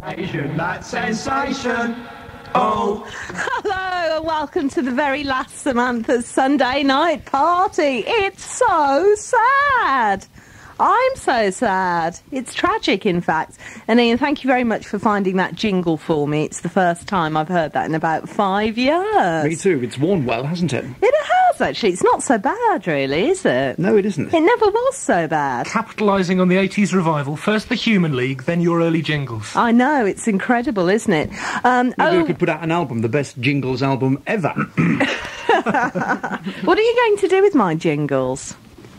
That sensation. Oh. Hello and welcome to the very last Samantha's Sunday night party. It's so sad. I'm so sad. It's tragic, in fact. And Ian, thank you very much for finding that jingle for me. It's the first time I've heard that in about 5 years. Me too. It's worn well, hasn't it? It has, actually. It's not so bad, really, is it? No, it isn't. It never was so bad. Capitalising on the 80s revival. First the Human League, then your early jingles. I know. It's incredible, isn't it? Maybe we could put out an album, the best jingles album ever. What are you going to do with my jingles?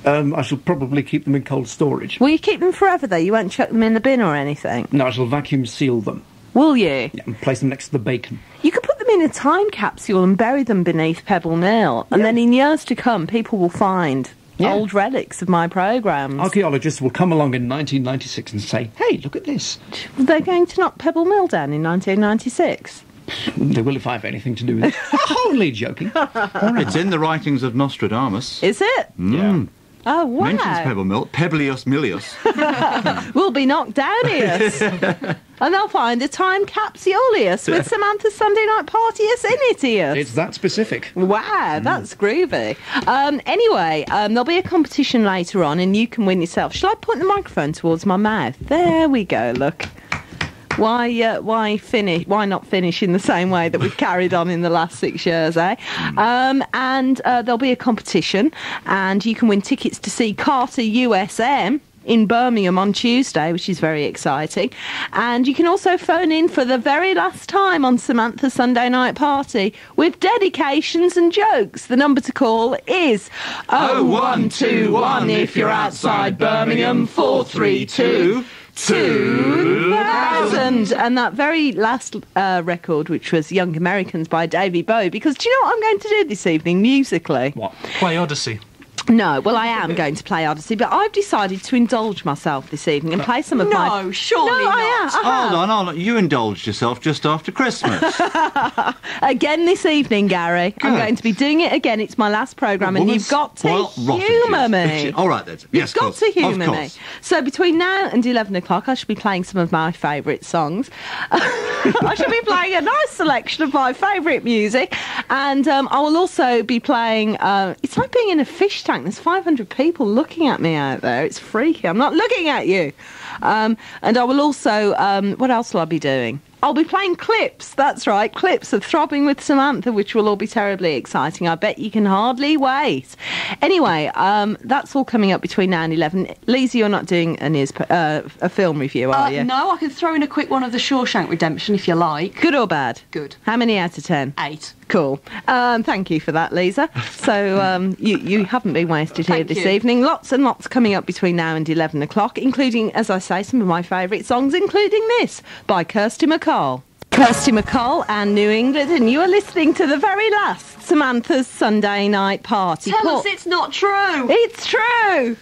I shall probably keep them in cold storage. Will you keep them forever, though? You won't chuck them in the bin or anything? No, I shall vacuum seal them. Will you? Yeah, and place them next to the bacon. You could put them in a time capsule and bury them beneath Pebble Mill, and then in years to come, people will find old relics of my programmes. Archaeologists will come along in 1996 and say, hey, look at this. They're going to knock Pebble Mill down in 1996. They will if I have anything to do with it. Only joking. It's in the writings of Nostradamus. Is it? Yeah. Oh, wow. Mentions Pebble Mill. Peblius Milius. We'll be knocked down here. And they'll find a time capsuleus with Samantha's Sunday night party-us in it. It's that specific. Wow, that's groovy. Anyway, there'll be a competition later on and you can win yourself. Shall I point the microphone towards my mouth? There we go, look. Why finish? Why not finish in the same way that we've carried on in the last 6 years, eh? And there'll be a competition, and you can win tickets to see Carter USM in Birmingham on Tuesday, which is very exciting. And you can also phone in for the very last time on Samantha's Sunday Night Party with dedications and jokes. The number to call is 0121 if you're outside Birmingham, 432 2000. And that very last record, which was Young Americans by Davy Bowie, because do you know what I'm going to do this evening musically? What? Play Odyssey. No, well, I am going to play Odyssey, but I've decided to indulge myself this evening and play some of my... No, surely not. I Hold on. You indulged yourself just after Christmas. Again this evening, Gary. Good. I'm going to be doing it again. It's my last programme, and you've got to humour me. All right, then. Yes, You've got to humour me. So between now and 11 o'clock, I shall be playing some of my favourite songs. I shall be playing a nice selection of my favourite music, and I will also be playing... it's like being in a fish tank. There's 500 people looking at me out there. It's freaky. I'm not looking at you. And I will also... what else will I be doing? I'll be playing clips, that's right, clips of Throbbing with Samantha, which will all be terribly exciting. I bet you can hardly wait. Anyway, that's all coming up between now and 11. Lisa, you're not doing a film review, are you? No, I can throw in a quick one of The Shawshank Redemption if you like. Good or bad? Good. How many out of 10? 8. Cool. Thank you for that, Lisa. So you haven't been wasted here this evening. Lots and lots coming up between now and 11 o'clock, including, as I say, some of my favourite songs, including this by Kirsty MacColl. Kirsty MacColl and New England, and you are listening to the very last Samantha's Sunday Night Party. Tell us it's not true. It's true.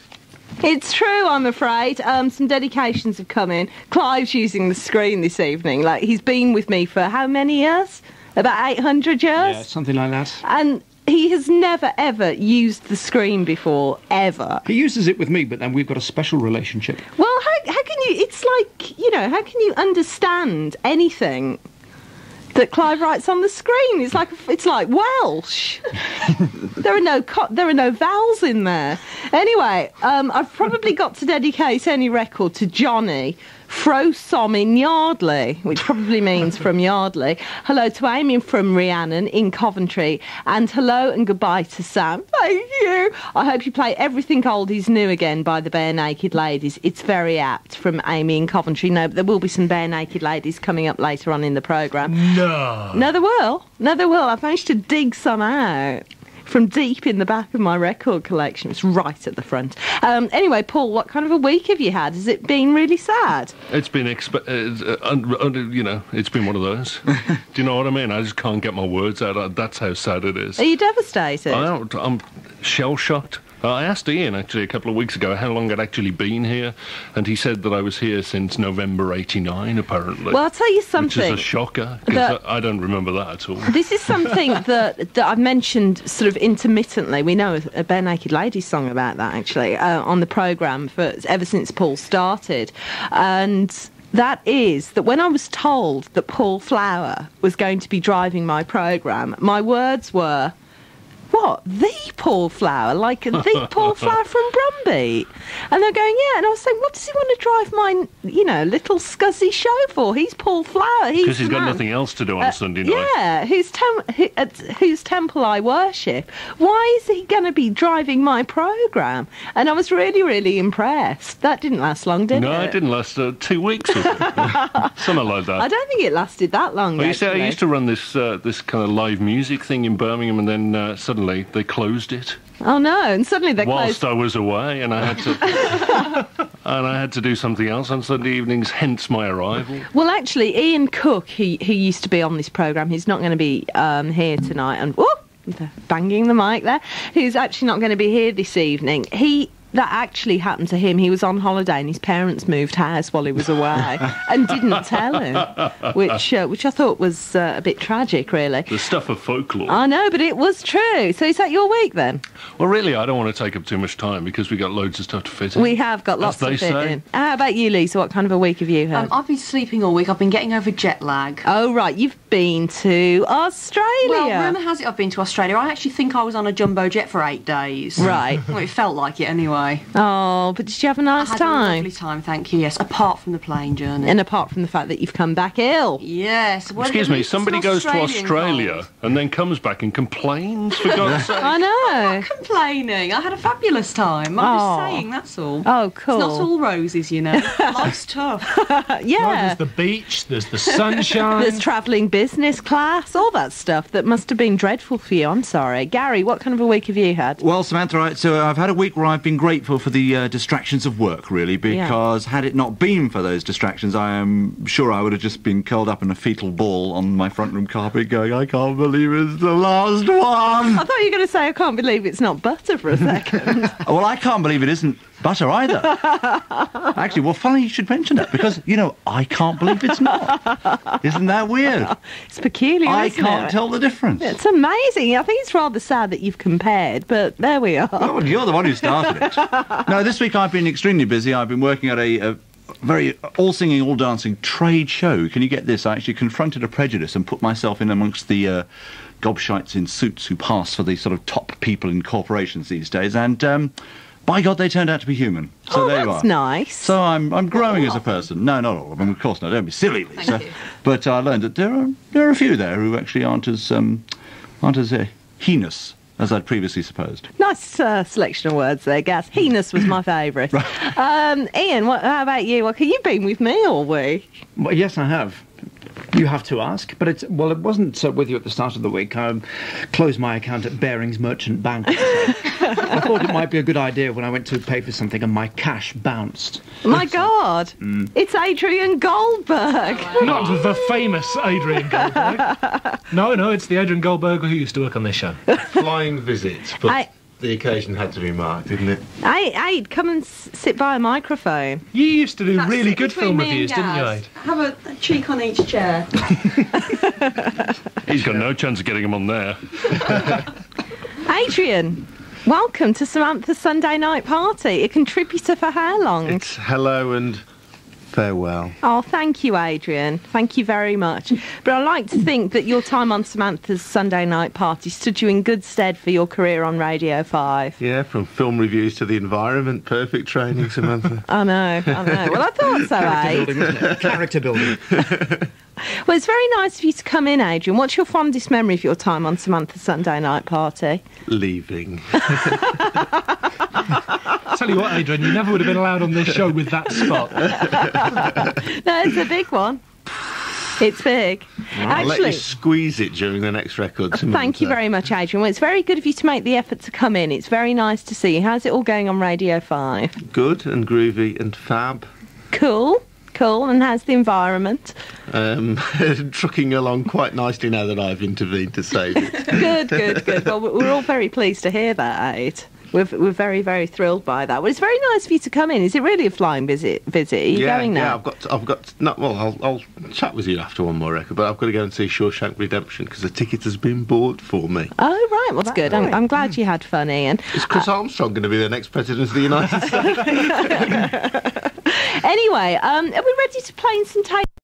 It's true, I'm afraid. Some dedications have come in. Clive's using the screen this evening. Like, he's been with me for how many years? About 800 years? Yeah, something like that. And he has never, ever used the screen before, ever. He uses it with me, but then we've got a special relationship. Well, how can you... It's like, how can you understand anything that Clive writes on the screen? It's like Welsh. There are no vowels in there. Anyway, I've probably got to dedicate any record to Johnny Frosom in Yardley, which probably means from Yardley. Hello to Amy from Rhiannon in Coventry, and hello and goodbye to Sam. Thank you. I hope you play Everything Old Is New again by the Bare Naked Ladies. It's very apt, from Amy in Coventry. No, but there will be some Bare Naked Ladies coming up later on in the programme. No, there will. I've managed to dig some out from deep in the back of my record collection. It's right at the front. Anyway, Paul, what kind of a week have you had? Has it been really sad? It's been, it's been one of those. Do you know what I mean? I just can't get my words out. That's how sad it is. Are you devastated? I'm shell-shocked. I asked Ian, actually, a couple of weeks ago how long I'd actually been here, and he said that I was here since November '89, apparently. Well, I'll tell you something. Which is a shocker, because I don't remember that at all. This is something that I've mentioned sort of intermittently. We know a Bare Naked Ladies song about that, actually, on the programme ever since Paul started. And That is that when I was told that Paul Flower was going to be driving my programme, my words were, what, the Paul Flower? Like the Paul Flower from Brumby? And they're going, yeah. And I was saying, what does he want to drive my, little scuzzy show for? He's Paul Flower. Because he's got nothing else to do on Sunday night. Yeah, whose temple I worship. Why is he going to be driving my programme? And I was really, really impressed. That didn't last long, did it? No, it didn't last 2 weeks or something. Something like that. I don't think it lasted that long, Well, you see, I actually. used to run this kind of live music thing in Birmingham, and then suddenly they closed it Oh, no, and suddenly they whilst closed. I was away, and I had to do something else on Sunday evenings, hence my arrival. Well, actually, Ian Cook, who used to be on this programme, he's not going to be here tonight, and banging the mic there, who's actually not going to be here this evening. That actually happened to him. He was on holiday and his parents moved house while he was away and didn't tell him, which I thought was a bit tragic, really. The stuff of folklore. I know, but it was true. So is that your week then? Well, really, I don't want to take up too much time because we got loads of stuff to fit in. We have got lots As they to fit say. in. How about you, Lisa? What kind of a week have you had? I've been sleeping all week. I've been getting over jet lag. Oh, right. You've been to Australia. Well, rumour has it I've been to Australia. I actually think I was on a jumbo jet for 8 days. Right. Well, it felt like it anyway. Oh, but did you have a nice I had time? a lovely time, thank you, yes. Apart from the plane journey. And apart from the fact that you've come back ill. Yes. Well, Excuse at me, least somebody it's an goes to Australian Australia cold. and then comes back and complains, for God's sake. I know. Complaining. I had a fabulous time. I'm Oh. just saying, that's all. Oh, cool. It's not all roses, you know. Life's tough. Yeah. There's the beach, there's the sunshine. There's travelling business class, all that stuff that must have been dreadful for you. I'm sorry. Gary, what kind of a week have you had? Well, Samantha, right, so I've had a week where I've been grateful for the distractions of work, really, because had it not been for those distractions, I am sure I would have just been curled up in a fetal ball on my front room carpet going, I can't believe it's the last one. I thought you were going to say, I can't believe it's not butter for a second. Well, I can't believe it isn't butter either. Actually, well, funny you should mention that, because, I can't believe it's not. Isn't that weird? It's peculiar, I isn't can't it? tell the difference. It's amazing. I think it's rather sad that you've compared, but there we are. Well, you're the one who started it. No, this week I've been extremely busy. I've been working at a very all-singing, all-dancing trade show. Can you get this? I actually confronted a prejudice and put myself in amongst the gobshites in suits who pass for the sort of top people in corporations these days, and by God, they turned out to be human. So there you are. That's nice. So I'm growing as a person. No, not all of them, of course not. Don't be silly, Lisa. Thank you. But I learned that there are a few there who actually aren't as heinous as I'd previously supposed. Nice selection of words there, Gaz. Heinous was my favourite. Ian, how about you? You've been with me all week. Well, yes, I have. You have to ask, but it wasn't with you at the start of the week. I closed my account at Barings Merchant Bank. I thought it might be a good idea when I went to pay for something and my cash bounced. My God, it's Adrian Goldberg. Not the famous Adrian Goldberg. No, it's the Adrian Goldberg who used to work on this show. Flying visit, but I- the occasion had to be marked, didn't it? Aid, come and sit by a microphone. You used to do That's really it good between film me and reviews, didn't you, Gaz. Aid? Have a cheek on each chair. He's got no chance of getting him on there. Adrian, welcome to Samantha's Sunday night party. A contributor for how long? It's hello and farewell. Oh, thank you, Adrian. Thank you very much. But I like to think that your time on Samantha's Sunday night party stood you in good stead for your career on Radio 5. Yeah, from film reviews to the environment, perfect training, Samantha. I know. Well, I thought so, Aid. Building, wasn't it? Character building. Well, it's very nice of you to come in, Adrian. What's your fondest memory of your time on Samantha's Sunday night party? Leaving. Tell you what, Adrian, you never would have been allowed on this show with that spot. No, it's a big one. It's big. I'll let you Actually, squeeze it during the next record, Samantha. thank you very much, Adrian. Well, it's very good of you to make the effort to come in. It's very nice to see you. How's it all going on Radio 5? Good and groovy and fab. Cool. And how's the environment? Trucking along quite nicely now that I've intervened to save it. Good. Well, we're all very pleased to hear that, Aid. We're very, very thrilled by that. Well, it's very nice for you to come in. Is it really a flying visit? Are you going now? Yeah, I've got. No, well, I'll chat with you after one more record, but I've got to go and see Shawshank Redemption because the ticket has been bought for me. Oh, right. Well, that's good. I'm glad you had fun, Ian. Is Chris Armstrong going to be the next president of the United States? Anyway, are we ready to play in some tape?